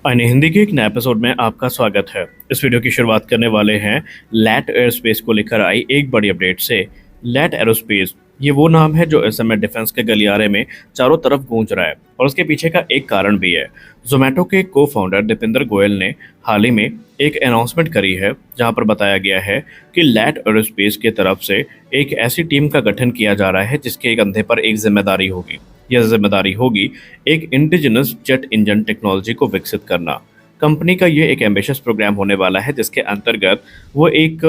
अन्य हिंदी के एक नए एपिसोड में आपका स्वागत है। इस वीडियो की शुरुआत करने वाले हैं लैट एयरस्पेस को लेकर आई एक बड़ी अपडेट से। लैट एरोस्पेस ये वो नाम है जो इस समय डिफेंस के गलियारे में चारों तरफ गूंज रहा है और उसके पीछे का एक कारण भी है। जोमेटो के को फाउंडर दीपेंद्र गोयल ने हाल ही में एक अनाउंसमेंट करी है जहां पर बताया गया है कि लैट एरोस्पेस की तरफ से एक ऐसी टीम का गठन किया जा रहा है जिसके कंधे पर एक जिम्मेदारी होगी। यह जिम्मेदारी होगी एक इंडिजिनस जेट इंजन टेक्नोलॉजी को विकसित करना। कंपनी का ये एक एम्बिशियस प्रोग्राम होने वाला है जिसके अंतर्गत वो एक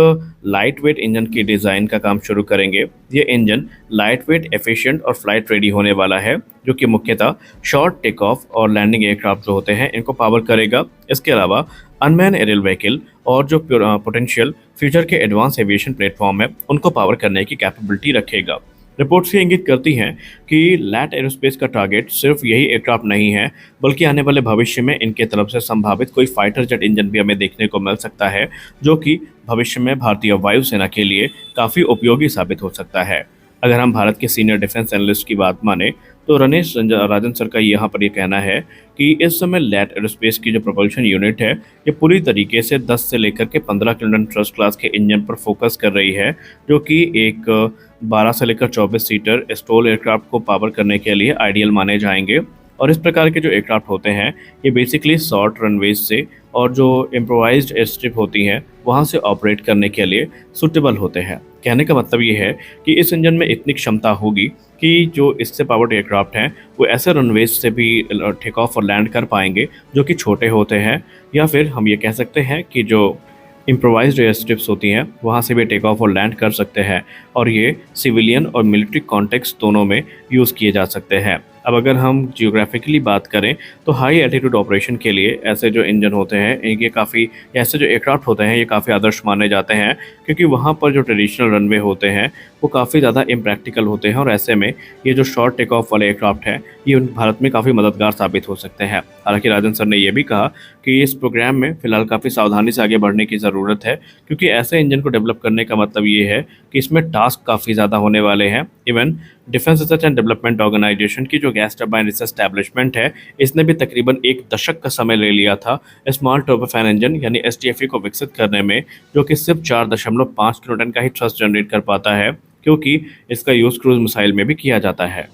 लाइट वेट इंजन की डिज़ाइन का काम शुरू करेंगे। ये इंजन लाइट वेट, एफिशिएंट और फ्लाइट रेडी होने वाला है जो कि मुख्यतः शॉर्ट टेक ऑफ और लैंडिंग एयरक्राफ्ट जो होते हैं इनको पावर करेगा। इसके अलावा अनमैन एरियल व्हीकल और जो पोटेंशियल फ्यूचर के एडवांस एविएशन प्लेटफॉर्म है उनको पावर करने की कैपेबिलिटी रखेगा। रिपोर्ट्स ये इंगित करती हैं कि लैट एरोस्पेस का टारगेट सिर्फ यही एयरक्राफ्ट नहीं है बल्कि आने वाले भविष्य में इनके तरफ से संभावित कोई फाइटर जेट इंजन भी हमें देखने को मिल सकता है जो कि भविष्य में भारतीय वायुसेना के लिए काफ़ी उपयोगी साबित हो सकता है। अगर हम भारत के सीनियर डिफेंस एनालिस्ट की बात माने तो रनेश राजन सर का यहाँ पर यह कहना है कि इस समय लैट एरोस्पेस की जो propulsion यूनिट है ये पूरी तरीके से 10 से लेकर के 15 किलोटन ट्रस्ट क्लास के इंजन पर फोकस कर रही है जो कि एक 12 से लेकर 24 सीटर स्टोल एयरक्राफ्ट को पावर करने के लिए आइडियल माने जाएंगे। और इस प्रकार के जो एयरक्राफ्ट होते हैं ये बेसिकली शॉर्ट रनवेज से और जो इम्प्रोवाइज्ड एयर स्ट्रिप होती हैं वहाँ से ऑपरेट करने के लिए सूटेबल होते हैं। कहने का मतलब ये है कि इस इंजन में इतनी क्षमता होगी कि जो इससे पावर्ड एयरक्राफ्ट हैं वो ऐसे रनवेज से भी टेक ऑफ और लैंड कर पाएंगे जो कि छोटे होते हैं, या फिर हम ये कह सकते हैं कि जो इम्प्रोवाइज्ड एयर स्ट्रिप्स होती हैं वहाँ से भी टेक ऑफ और लैंड कर सकते हैं और ये सिविलियन और मिलिट्री कॉन्टेक्स्ट दोनों में यूज़ किए जा सकते हैं। अब अगर हम जियोग्राफिकली बात करें तो हाई एल्टीट्यूड ऑपरेशन के लिए ऐसे जो इंजन होते हैं इनके काफ़ी ऐसे जो एयरक्राफ्ट होते हैं ये काफ़ी आदर्श माने जाते हैं क्योंकि वहाँ पर जो ट्रेडिशनल रनवे होते हैं वो काफ़ी ज़्यादा इम्प्रैक्टिकल होते हैं और ऐसे में ये जो शॉर्ट टेक ऑफ वाले एयरक्राफ्ट हैं ये भारत में काफ़ी मददगार साबित हो सकते हैं। हालांकि राजन सर ने यह भी कहा कि इस प्रोग्राम में फ़िलहाल काफ़ी सावधानी से आगे बढ़ने की ज़रूरत है क्योंकि ऐसे इंजन को डेवलप करने का मतलब ये है कि इसमें टास्क काफ़ी ज़्यादा होने वाले हैं। Even defence research and development organisation की जो गैस टरबाइन रिसर्च एस्टैब्लिशमेंट है इसने भी तकरीबन एक दशक का समय ले लिया था स्मॉल टर्बोफैन इंजन यानी एसटीएफई को विकसित करने में, जो कि सिर्फ 4.5 किलोटन का ही थ्रस्ट जनरेट कर पाता है क्योंकि इसका यूज़ क्रूज मिसाइल में भी किया जाता है।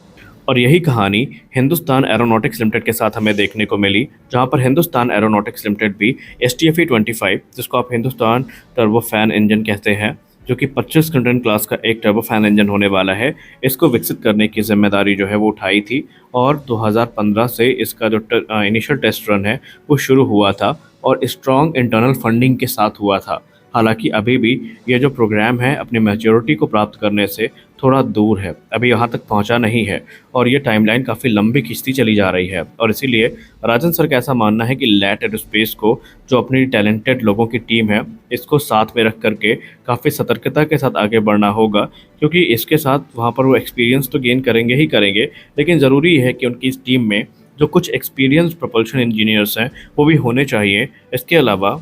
और यही कहानी हिंदुस्तान एरोनॉटिक्स लिमिटेड के साथ हमें देखने को मिली जहां पर हिंदुस्तान एरोनॉटिक्स लिमिटेड भी STFE-25 जिसको आप हिंदुस्तान टर्बोफैन इंजन कहते हैं जो कि 25 किलोटन क्लास का एक टर्बोफैन इंजन होने वाला है, इसको विकसित करने की जिम्मेदारी जो है वो उठाई थी और 2015 से इसका जो इनिशियल टेस्ट रन है वो शुरू हुआ था और स्ट्रॉन्ग इंटरनल फंडिंग के साथ हुआ था। हालांकि अभी भी ये जो प्रोग्राम है अपनी मैच्योरिटी को प्राप्त करने से थोड़ा दूर है, अभी यहाँ तक पहुँचा नहीं है और ये टाइमलाइन काफ़ी लंबी खिंचती चली जा रही है। और इसीलिए राजन सर का ऐसा मानना है कि लैट एरोस्पेस को जो अपनी टैलेंटेड लोगों की टीम है इसको साथ में रख करके काफ़ी सतर्कता के साथ आगे बढ़ना होगा क्योंकि इसके साथ वहाँ पर वो एक्सपीरियंस तो गेन करेंगे ही करेंगे, लेकिन ज़रूरी है कि उनकी इस टीम में जो कुछ एक्सपीरियंस प्रपल्शन इंजीनियर्स हैं वो भी होने चाहिए। इसके अलावा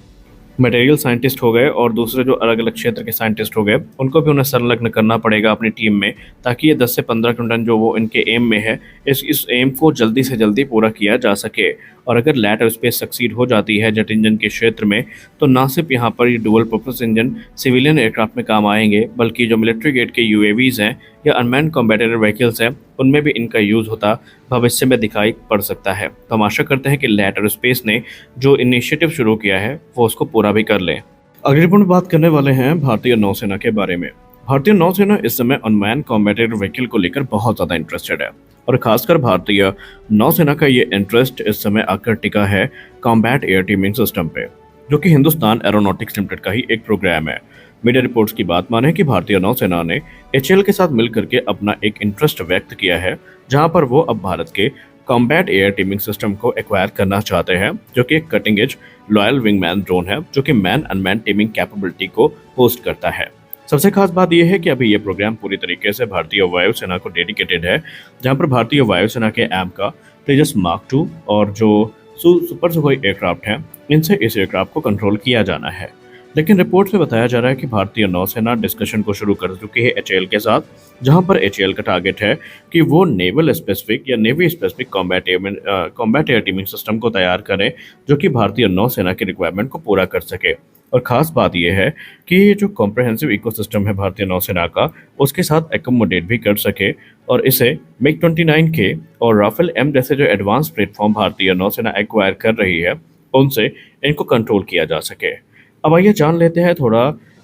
मटेरियल साइंटिस्ट हो गए और दूसरे जो अलग अलग क्षेत्र के साइंटिस्ट हो गए उनको भी उन्हें संलग्न करना पड़ेगा अपनी टीम में ताकि ये 10 से 15 किलोटन जो वो इनके एम में है इस एम को जल्दी से जल्दी पूरा किया जा सके। और अगर लैट एरोस्पेस सक्सीड हो जाती है जेट इंजन के क्षेत्र में तो ना सिर्फ यहाँ पर ये dual purpose engine civilian aircraft में काम आएंगे बल्कि जो मिलिट्री ग्रेड के यूएवीज हैं या अनमैन्ड कॉम्बैटिव व्हीकल्स हैं उनमें भी इनका यूज़ होता भविष्य में दिखाई पड़ सकता है। तो हम आशा करते हैं कि लैट एरोस्पेस ने जो इनिशिएटिव शुरू किया है वो उसको पूरा भी कर लें। अगली रिपोर्ट में बात करने वाले हैं भारतीय नौसेना के बारे में। भारतीय नौसेना इस समय अनमैन्ड कॉम्बैटिव व्हीकल को लेकर बहुत ज़्यादा इंटरेस्टेड है और खासकर भारतीय नौसेना का ये इंटरेस्ट इस समय आकर टिका है कॉम्बैट एयर टीमिंग सिस्टम पे, जो कि हिंदुस्तान एरोनॉटिक्स लिमिटेड का ही एक प्रोग्राम है। मीडिया रिपोर्ट्स की बात माने कि भारतीय नौसेना ने HAL के साथ मिलकर के अपना एक इंटरेस्ट व्यक्त किया है जहां पर वो अब भारत के कॉम्बैट एयर टीमिंग सिस्टम को एक्वायर करना चाहते हैं जो कि एक cutting edge loyal wingman drone है जो कि मैन अनमैन टीमिंग कैपेबिलिटी को होस्ट करता है। सबसे खास बात यह है कि अभी ये प्रोग्राम पूरी तरीके से भारतीय वायुसेना को डेडिकेटेड है जहां पर भारतीय वायुसेना के एम का तेजस मार्क 2 और जो सुपर सुखोई एयरक्राफ्ट हैं इनसे इस एयरक्राफ्ट को कंट्रोल किया जाना है। लेकिन रिपोर्ट्स में बताया जा रहा है कि भारतीय नौसेना डिस्कशन को शुरू कर चुकी है एचएएल के साथ, जहां पर एचएएल का टारगेट है कि वो नेवल स्पेसिफिक या navy specific combat air teeming system को तैयार करें, जो कि भारतीय नौसेना की रिक्वायरमेंट को पूरा कर सके। और खास बात यह है कि ये जो कॉम्प्रहेंसिव इकोसिस्टम है भारतीय नौसेना का, उसके साथ एकोमोडेट भी कर सके और इसे मिग 29 के और राफेल एम जैसे जो एडवांस प्लेटफॉर्म भारतीय नौसेना एक्वायर कर रही है, उनसे इनको कंट्रोल किया जा सके। अब आइए जान लेते हैं थोड़ा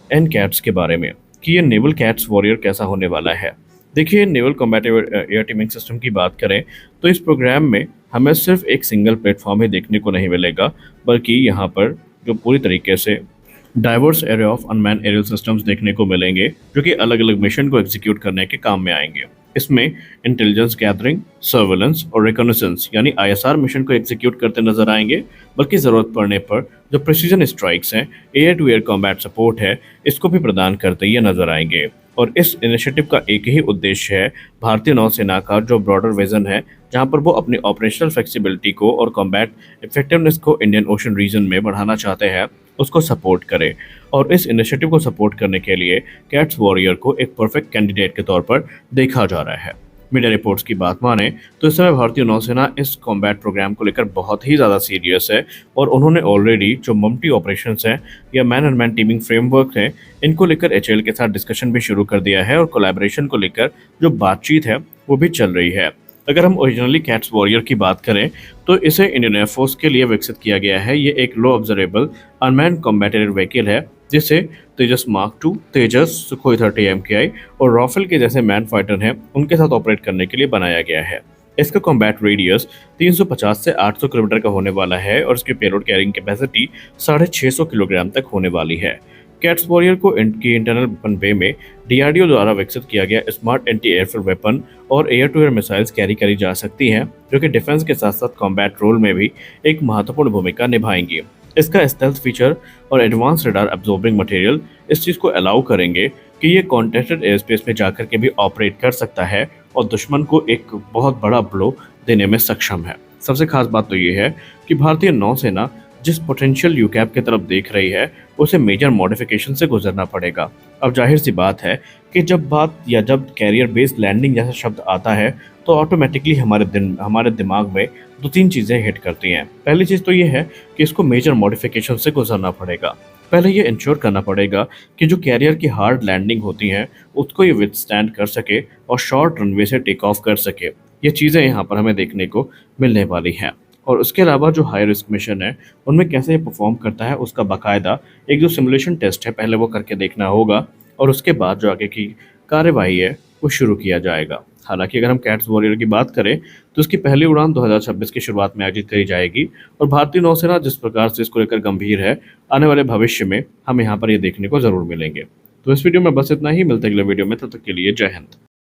एन कैट्स के बारे में कि ये नेवल कैट्स वॉरियर कैसा होने वाला है। देखिए, naval combative air teeming system की बात करें तो इस प्रोग्राम में हमें सिर्फ एक सिंगल प्लेटफॉर्म ही देखने को नहीं मिलेगा, बल्कि यहाँ पर जो पूरी तरीके से diverse array of unmanned aerial systems देखने को मिलेंगे, जो कि अलग अलग मिशन को एग्जीक्यूट करने के काम में आएंगे। इसमें इंटेलिजेंस गैदरिंग, सर्वेलेंस और रिकॉनेसेंस यानी आईएसआर मिशन को एग्जीक्यूट करते नजर आएंगे, बल्कि ज़रूरत पड़ने पर जो प्रिसीजन स्ट्राइक्स हैं, air to air combat support है, इसको भी प्रदान करते ये नजर आएंगे। और इस इनिशिएटिव का एक ही उद्देश्य है भारतीय नौसेना का जो ब्रॉडर विजन है, जहां पर वो अपनी ऑपरेशनल फ्लेक्सिबिलिटी को और कॉम्बैट इफेक्टिवनेस को इंडियन ओशन रीजन में बढ़ाना चाहते हैं, उसको सपोर्ट करे। और इस इनिशिएटिव को सपोर्ट करने के लिए कैट्स वॉरियर को एक परफेक्ट कैंडिडेट के तौर पर देखा जा रहा है। मीडिया रिपोर्ट्स की बात माने तो इस समय भारतीय नौसेना इस कॉम्बैट प्रोग्राम को लेकर बहुत ही ज़्यादा सीरियस है और उन्होंने ऑलरेडी जो मल्टी ऑपरेशंस हैं या man and man teeming framework है, इनको लेकर एचएएल के साथ डिस्कशन भी शुरू कर दिया है और कोलैबोरेशन को लेकर जो बातचीत है वो भी चल रही है। अगर हम ओरिजिनली कैट्स वॉरियर की बात करें तो इसे इंडियन एयरफोर्स के लिए विकसित किया गया है। ये एक लो ऑब्जर्वेबल अनमैन कॉम्बैटेड व्हीकल है, जिसे तेजस मार्क 2, तेजस, सुखोई 30 MKI और राफेल के जैसे मैन फाइटर हैं उनके साथ ऑपरेट करने के लिए बनाया गया है। इसका कॉम्बैट रेडियस 350 से 800 किलोमीटर का होने वाला है और इसकी पेलोड कैरिंग कैपेसिटी 650 किलोग्राम तक होने वाली है। कैट्स वॉरियर को इनकी इंटरनल वेपन बे में डीआरडीओ द्वारा विकसित किया गया स्मार्ट एंटी एयरफील्ड वेपन और air to air missiles carry करी जा सकती हैं, जो कि डिफेंस के साथ साथ कॉम्बैट रोल में भी एक महत्वपूर्ण भूमिका निभाएंगी। इसका स्टेल्थ फीचर और एडवांस रडार एब्जॉर्बिंग मटेरियल इस चीज़ को अलाउ करेंगे कि ये कॉन्टेस्टेड एयर स्पेस में जाकर के भी ऑपरेट कर सकता है और दुश्मन को एक बहुत बड़ा ब्लो देने में सक्षम है। सबसे खास बात तो ये है कि भारतीय नौसेना जिस पोटेंशियल यूकैप की तरफ देख रही है, उसे मेजर मॉडिफिकेशन से गुजरना पड़ेगा। अब जाहिर सी बात है कि जब कैरियर बेस्ड लैंडिंग जैसा शब्द आता है तो ऑटोमेटिकली हमारे दिमाग में दो तीन चीज़ें हिट करती हैं। पहली चीज़ तो ये है कि इसको मेजर मॉडिफिकेशन से गुजरना पड़ेगा। पहले ये इंश्योर करना पड़ेगा कि जो कैरियर की हार्ड लैंडिंग होती हैं उसको ये विथस्टैंड कर सके और शॉर्ट रनवे से टेक ऑफ कर सके। ये चीज़ें यहाँ पर हमें देखने को मिलने वाली हैं। और उसके अलावा जो हाई रिस्क मिशन है उनमें कैसे ये परफॉर्म करता है, उसका बाकायदा एक जो सिमुलेशन टेस्ट है पहले वो करके देखना होगा और उसके बाद जो आगे की कार्यवाही है वो शुरू किया जाएगा। हालांकि अगर हम कैट्स वॉरियर की बात करें तो इसकी पहली उड़ान 2026 की शुरुआत में आयोजित करी जाएगी और भारतीय नौसेना जिस प्रकार से इसको लेकर गंभीर है, आने वाले भविष्य में हम यहाँ पर ये देखने को जरूर मिलेंगे। तो इस वीडियो में बस इतना ही, मिलते अगले वीडियो में, तब तक के लिए जय हिंद।